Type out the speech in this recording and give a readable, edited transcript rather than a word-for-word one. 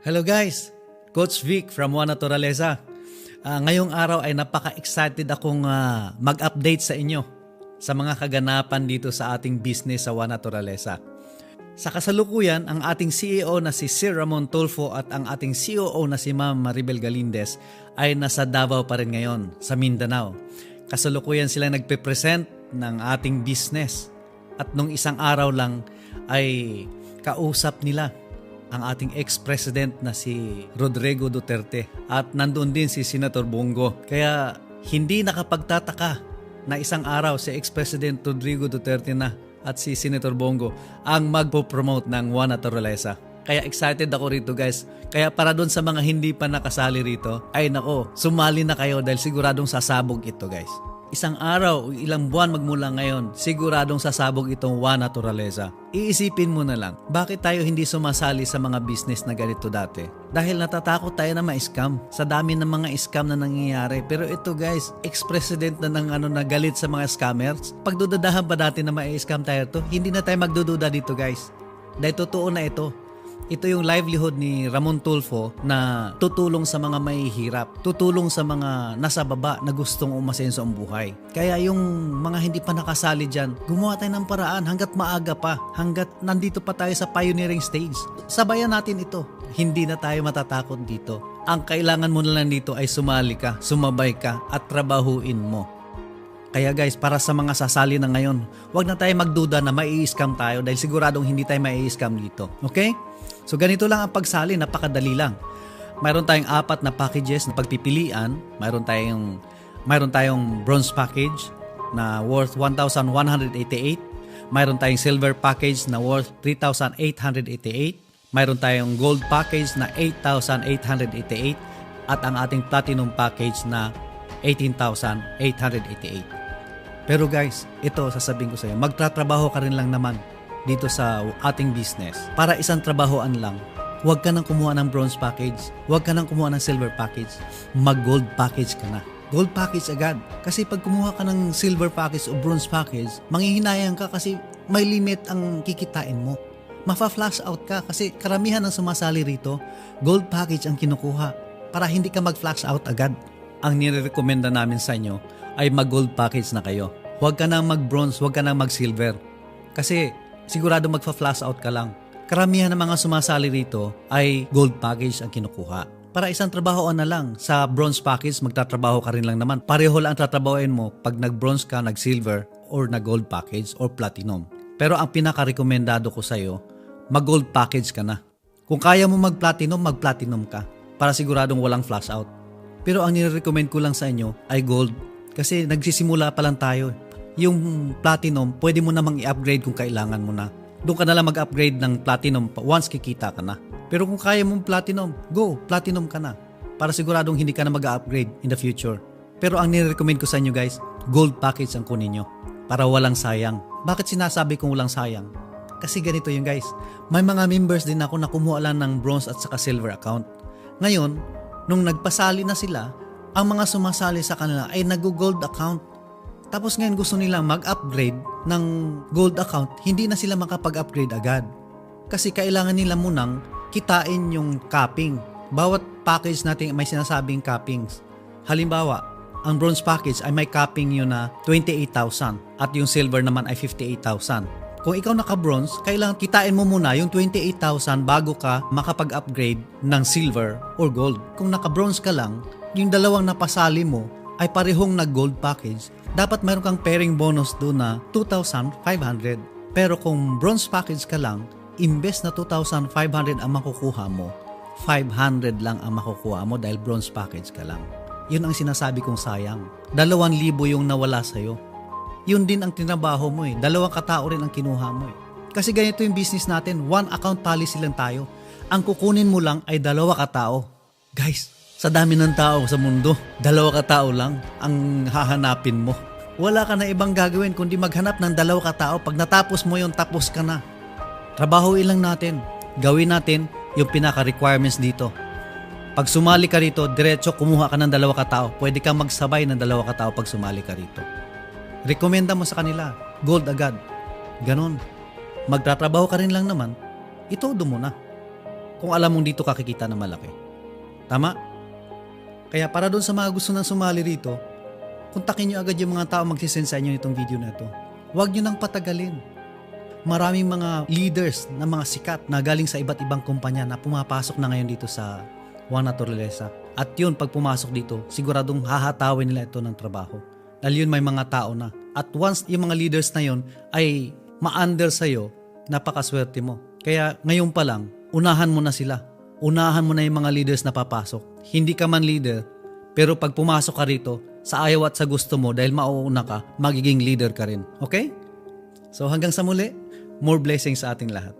Hello guys, Coach Vic from One Naturaleza. Ngayong araw ay napaka-excited akong mag-update sa inyo sa mga kaganapan dito sa ating business sa One Naturaleza. Sa kasalukuyan, ang ating CEO na si Sir Ramon Tulfo at ang ating COO na si Ma'am Maribel Galindez ay nasa Davao pa rin ngayon sa Mindanao. Kasalukuyan sila nagpe-present ng ating business at nung isang araw lang ay kausap nila ang ating ex-president na si Rodrigo Duterte at nandoon din si Senator Bongo. Kaya hindi nakapagtataka na isang araw si ex-president Rodrigo Duterte na at si Senator Bongo ang magpo-promote ng One Naturaleza. Kaya excited ako rito guys. Kaya para doon sa mga hindi pa nakasali rito, ay nako, sumali na kayo dahil siguradong sasabog ito guys. Isang araw o ilang buwan magmula ngayon, siguradong sasabog itong One Naturaleza. Iisipin mo na lang, bakit tayo hindi sumasali sa mga business na ganito dati? Dahil natatakot tayo na ma-scam. Sa dami ng mga scam na nangyayari. Pero ito guys, ex-president na ng na galit sa mga scammers. Pagdudadahan pa dati na ma-scam tayo to, hindi na tayo magdududa dito guys. Dahil totoo na ito. Ito yung livelihood ni Ramon Tulfo na tutulong sa mga mahihirap, tutulong sa mga nasa baba na gustong umasenso ang buhay. Kaya yung mga hindi pa nakasali dyan, gumawa tayo ng paraan hanggat maaga pa, hanggat nandito pa tayo sa pioneering stage. Sabayan natin ito. Hindi na tayo matatakot dito. Ang kailangan mo na lang dito ay sumali ka, sumabay ka at trabahuin mo. Kaya guys, para sa mga sasali na ngayon, huwag na tayo magduda na mai-scam tayo dahil siguradong hindi tayo mai-scam dito. Okay? So ganito lang ang pagsali, napakadali lang. Mayroon tayong 4 na packages na pagpipilian. Mayroon tayong bronze package na worth 1,188. Mayroon tayong silver package na worth 3,888. Mayroon tayong gold package na 8,888 at ang ating platinum package na 18,888. Pero guys, ito sasabihin ko sa iyo, magtatrabaho ka rin lang naman dito sa ating business. Para isang trabahoan lang, huwag ka nang kumuha ng bronze package, huwag ka nang kumuha ng silver package, mag-gold package ka na. Gold package agad. Kasi pag kumuha ka ng silver package o bronze package, manghihinayang ka kasi may limit ang kikitain mo. Mafa-flash out ka kasi karamihan ng sumasali rito, gold package ang kinukuha para hindi ka mag-flash out agad. Ang nire-recommenda namin sa inyo ay mag-gold package na kayo. Huwag ka nang mag-bronze, huwag ka nang mag-silver. Kasi sigurado magfa-flash out ka lang. Karamihan ng mga sumasali rito ay gold package ang kinukuha. Para isang trabahoan na lang, sa bronze package magtatrabaho ka rin lang naman. Pareho lang ang tatrabahoin mo pag nag-bronze ka, nag-silver, or nag-gold package or platinum. Pero ang pinaka-rekomendado ko sa'yo, mag-gold package ka na. Kung kaya mo mag-platinum ka. Para siguradong walang flash out. Pero ang nire-recommend ko lang sa inyo ay gold. Kasi nagsisimula pa lang tayo. Yung platinum, pwede mo namang i-upgrade kung kailangan mo na. Doon ka na lang mag-upgrade ng platinum once kikita ka na. Pero kung kaya mong platinum, go, platinum ka na. Para siguradong hindi ka na mag-upgrade in the future. Pero ang nire-recommend ko sa inyo guys, gold package ang kunin nyo. Para walang sayang. Bakit sinasabi kong walang sayang? Kasi ganito yung guys. May mga members din ako na kumuha lang ng bronze at saka silver account. Ngayon, nung nagpasali na sila, ang mga sumasali sa kanila ay nag-gold account. Tapos ngayon gusto nilang mag-upgrade ng gold account, hindi na sila makapag-upgrade agad. Kasi kailangan nila munang kitain yung capping. Bawat package natin may sinasabing cappings. Halimbawa, ang bronze package ay may capping yun na 28,000 at yung silver naman ay 58,000. Kung ikaw naka-bronze, kailangan kitain mo muna yung 28,000 bago ka makapag-upgrade ng silver or gold. Kung naka-bronze ka lang, yung dalawang napasali mo ay parehong nag-gold package, dapat mayroon kang pairing bonus doon na 2,500. Pero kung bronze package ka lang, imbes na 2,500 ang makukuha mo, 500 lang ang makukuha mo dahil bronze package ka lang. Yun ang sinasabi kong sayang. 2,000 yung nawala sa'yo. Yun din ang tinabaho mo eh. 2 katao rin ang kinuha mo eh. Kasi ganito yung business natin, 1 account policy lang tayo. Ang kukunin mo lang ay 2 katao. Guys, sa dami ng tao sa mundo, 2 katao lang ang hahanapin mo. Wala ka na ibang gagawin kundi maghanap ng 2 katao. Pag natapos mo yun, tapos ka na. Trabahoin lang natin. Gawin natin yung pinaka-requirements dito. Pag sumali ka rito, diretso kumuha ka ng 2 katao. Pwede kang magsabay ng 2 katao pag sumali ka rito. Rekomenda mo sa kanila, gold agad. Ganon. Magtatrabaho ka rin lang naman, itodo mo na. kung alam mong dito kakikita na malaki. Tama? Kaya para doon sa mga gusto nang sumali rito, kontakin nyo agad yung mga tao magsisend sa inyo itong video na ito. Huwag nyo nang patagalin. Maraming mga leaders na mga sikat na galing sa iba't ibang kumpanya na pumapasok na ngayon dito sa One Naturaleza. At yun, pag pumasok dito, siguradong hahatawin nila ito ng trabaho. Dahil yun may mga tao na. At once yung mga leaders na yun ay ma-under sa'yo, napakaswerte mo. Kaya ngayon pa lang, unahan mo na sila. Unahan mo na yung mga leaders na papasok. Hindi ka man leader, pero pag pumasok ka rito, sa ayaw at sa gusto mo, dahil mauuna ka, magiging leader ka rin. Okay? So hanggang sa muli, more blessings sa ating lahat.